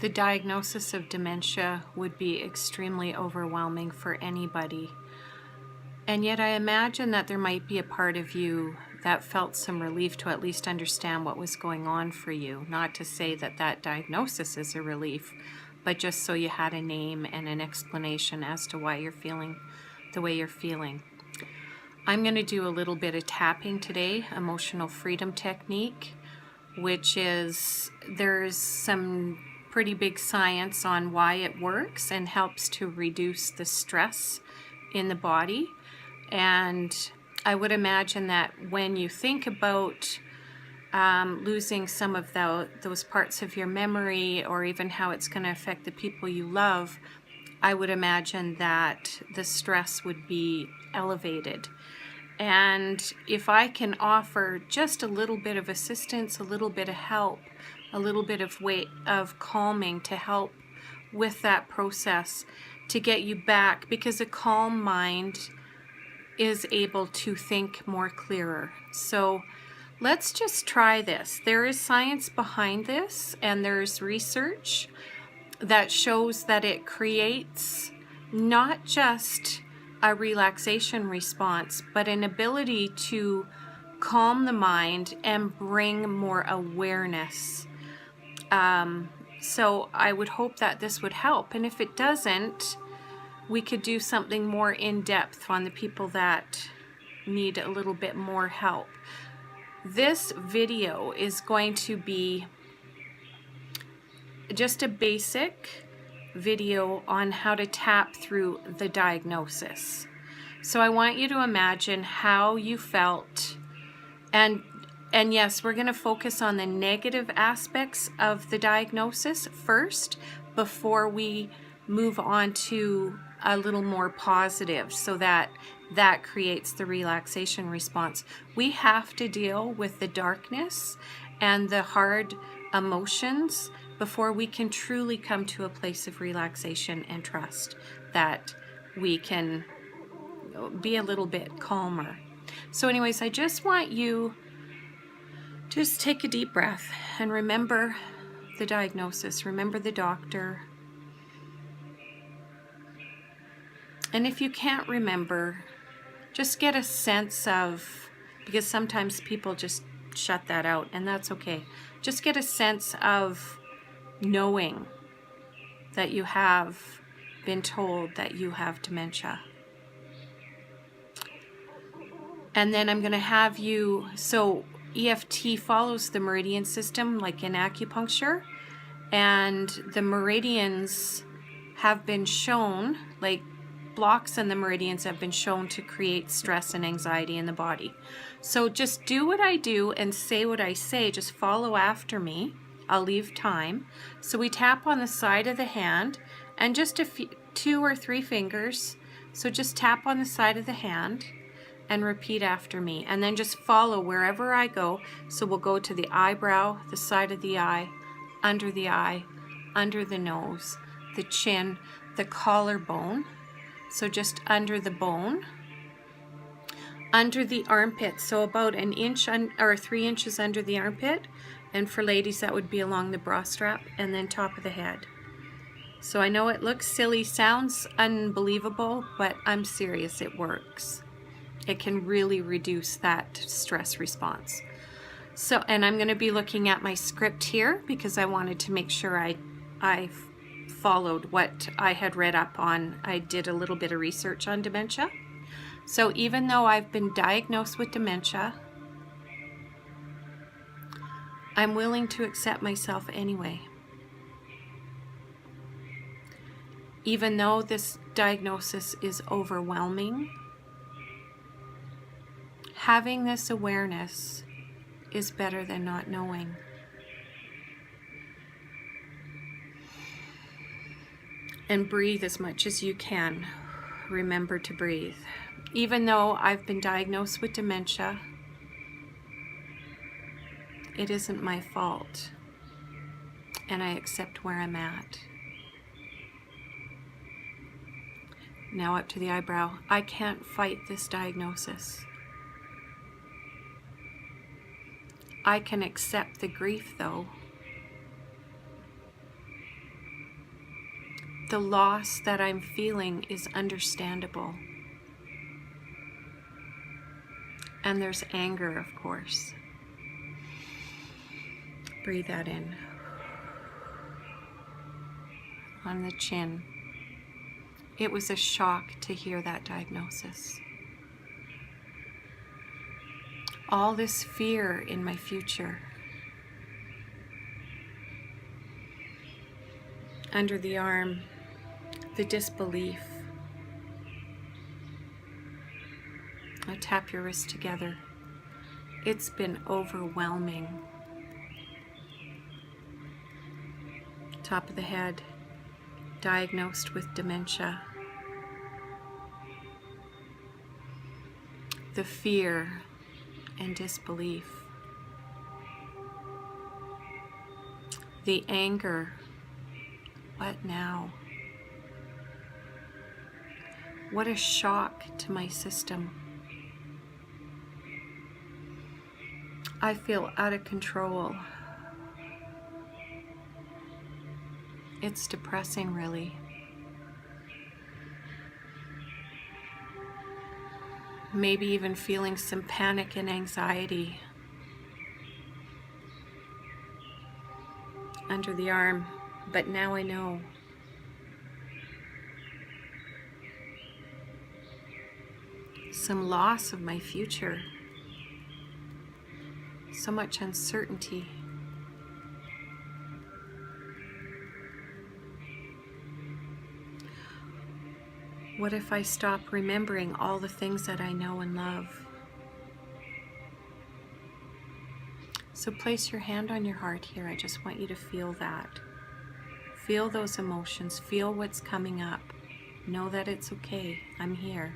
The diagnosis of dementia would be extremely overwhelming for anybody. And yet I imagine that there might be a part of you that felt some relief to at least understand what was going on for you. Not to say that that diagnosis is a relief, but just so you had a name and an explanation as to why you're feeling the way you're feeling. I'm going to do a little bit of tapping today, emotional freedom technique, which is, there's some pretty big science on why it works and helps to reduce the stress in the body. And I would imagine that when you think about losing some of those parts of your memory, or even how it's going to affect the people you love, I would imagine that the stress would be elevated. And if I can offer just a little bit of assistance, a little bit of help, a little bit of way of calming to help with that process to get you back, because a calm mind is able to think more clearer. So let's just try this. There is science behind this, and there's research that shows that it creates not just a relaxation response, but an ability to calm the mind and bring more awareness. So I would hope that this would help. And if it doesn't, we could do something more in depth on the people that need a little bit more help. This video is going to be just a basic video on how to tap through the diagnosis. So I want you to imagine how you felt, and yes, we're going to focus on the negative aspects of the diagnosis first before we move on to a little more positive, so that creates the relaxation response. We have to deal with the darkness and the hard emotions before we can truly come to a place of relaxation and trust that we can be a little bit calmer. So anyways, I just want you just take a deep breath and remember the diagnosis, remember the doctor. And if you can't remember, just get a sense of, because sometimes people just shut that out, and that's okay. Just get a sense of knowing that you have been told that you have dementia. And then I'm going to have you, so EFT follows the meridian system like in acupuncture, and the meridians have been shown, like blocks in the meridians have been shown to create stress and anxiety in the body. So just do what I do and say what I say, just follow after me. I'll leave time. So we tap on the side of the hand, and just a few, 2 or 3 fingers. So just tap on the side of the hand and repeat after me, and then just follow wherever I go. So we'll go to the eyebrow, the side of the eye, under the nose, the chin, the collarbone. So just under the bone, under the armpit, so about an inch or 3 inches under the armpit, and for ladies that would be along the bra strap, and then top of the head. So I know it looks silly, sounds unbelievable, but I'm serious, it works. It can really reduce that stress response. So, and I'm going to be looking at my script here because I wanted to make sure I followed what I had read up on. I did a little bit of research on dementia. So even though I've been diagnosed with dementia, I'm willing to accept myself anyway. Even though this diagnosis is overwhelming, having this awareness is better than not knowing. And breathe as much as you can. Remember to breathe. Even though I've been diagnosed with dementia, it isn't my fault, and I accept where I'm at. Now up to the eyebrow. I can't fight this diagnosis. I can accept the grief though. The loss that I'm feeling is understandable. And there's anger, of course. Breathe that in. On the chin. It was a shock to hear that diagnosis. All this fear in my future. Under the arm, the disbelief. I tap your wrists together. It's been overwhelming. Top of the head, diagnosed with dementia. The fear and disbelief. The anger. What now? What a shock to my system. I feel out of control. It's depressing, really. Maybe even feeling some panic and anxiety. Under the arm, but now I know. Some loss of my future. So much uncertainty. What if I stop remembering all the things that I know and love? So place your hand on your heart here. I just want you to feel that. Feel those emotions. Feel what's coming up. Know that it's okay. I'm here.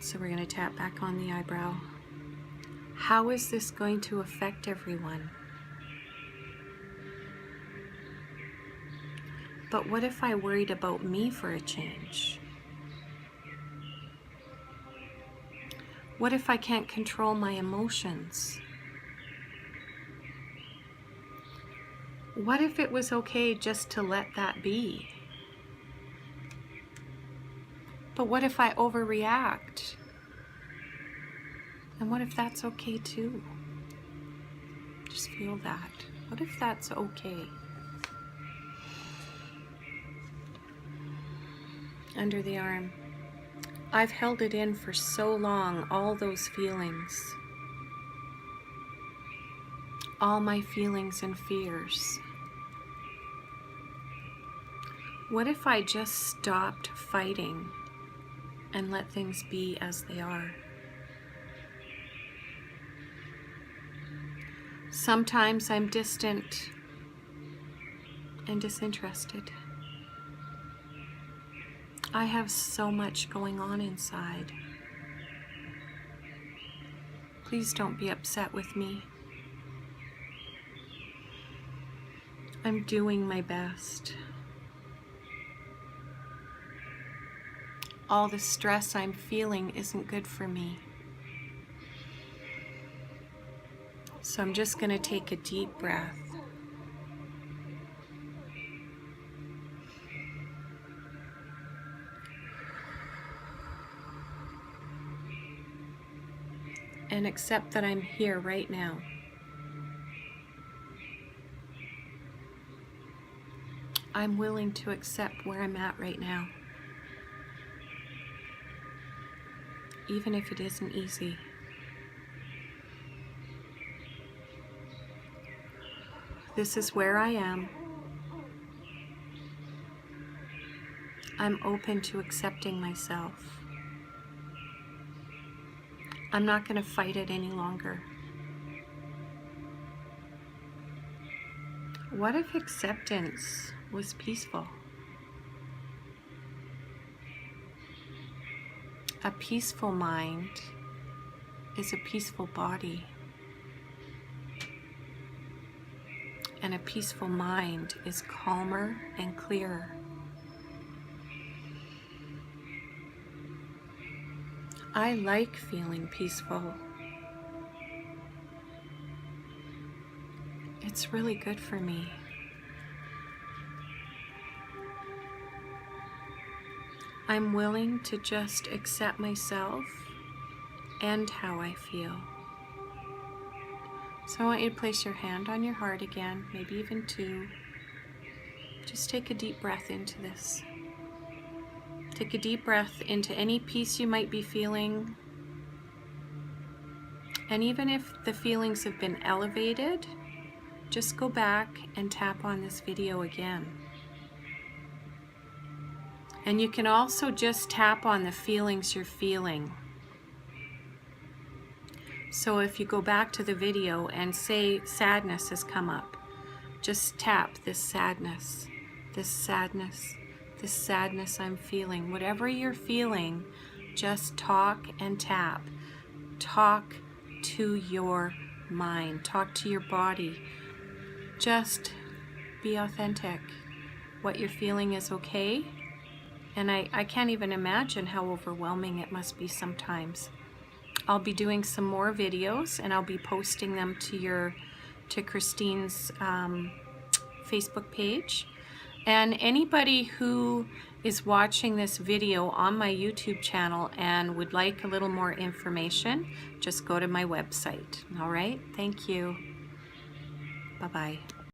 So we're going to tap back on the eyebrow. How is this going to affect everyone? But what if I worried about me for a change? What if I can't control my emotions? What if it was okay just to let that be? But what if I overreact? And what if that's okay too? Just feel that. What if that's okay? Under the arm. I've held it in for so long, all those feelings. All my feelings and fears. What if I just stopped fighting and let things be as they are? Sometimes I'm distant and disinterested. I have so much going on inside. Please don't be upset with me. I'm doing my best. All the stress I'm feeling isn't good for me. So I'm just going to take a deep breath. And accept that I'm here right now. I'm willing to accept where I'm at right now. Even if it isn't easy. This is where I am. I'm open to accepting myself. I'm not going to fight it any longer. What if acceptance was peaceful? A peaceful mind is a peaceful body. And a peaceful mind is calmer and clearer. I like feeling peaceful. It's really good for me. I'm willing to just accept myself and how I feel. So I want you to place your hand on your heart again, maybe even two. Just take a deep breath into this. Take a deep breath into any peace you might be feeling. And even if the feelings have been elevated, just go back and tap on this video again. And you can also just tap on the feelings you're feeling. So if you go back to the video and say sadness has come up, just tap this sadness, this sadness, this sadness I'm feeling. Whatever you're feeling, just talk and tap. Talk to your mind, talk to your body. Just be authentic. What you're feeling is okay. And I can't even imagine how overwhelming it must be sometimes. I'll be doing some more videos and I'll be posting them to Christine's Facebook page. And anybody who is watching this video on my YouTube channel and would like a little more information, just go to my website. All right? Thank you. Bye-bye.